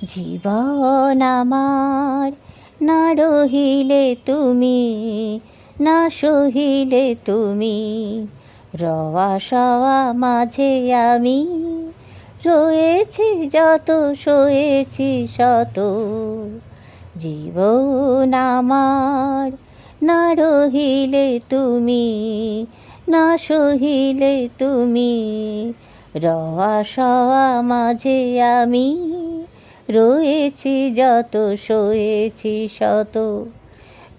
জীবন আমার না রহিলে তুমি, না সহিলে তুমি, রওয়া সওয়া মাঝে আমি রয়েছি যত, সয়েছি শত। জীবন আমার না রহিলে তুমি, না সহিলে তুমি, রওয়া সওয়া মাঝে আমি রয়েছি যত, সয়েছি শত।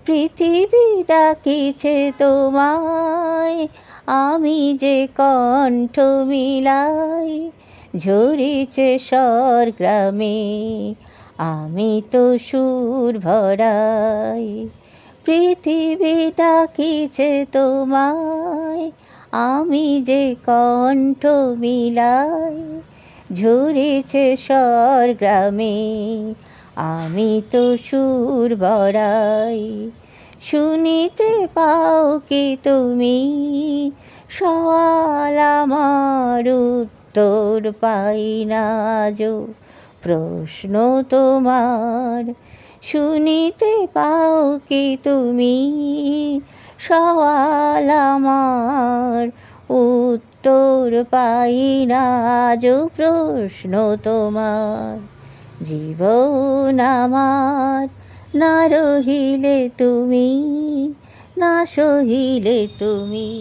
পৃথিবী ডাকিছে তোমায়, আমি যে কণ্ঠ মিলাই, ঝরিছে স্বরগ্রামে, আমি তো সুর ভরাই। পৃথিবী ডাকিছে তোমায়, আমি যে কণ্ঠ মিলাই, ঝরিছে স্বরগ্রামে, আমি তো সুর ভরাই। শুনিতে পাও কি তুমি সওয়াল আমার, উত্তর পাই না আজো প্রশ্ন তোমার। শুনিতে পাও কি তুমি সওয়াল আমার, উত্তর পাই না আজো প্রশ্ন তোমার। জীবন আমার না রহিলে তুমি, না সহিলে তুমি।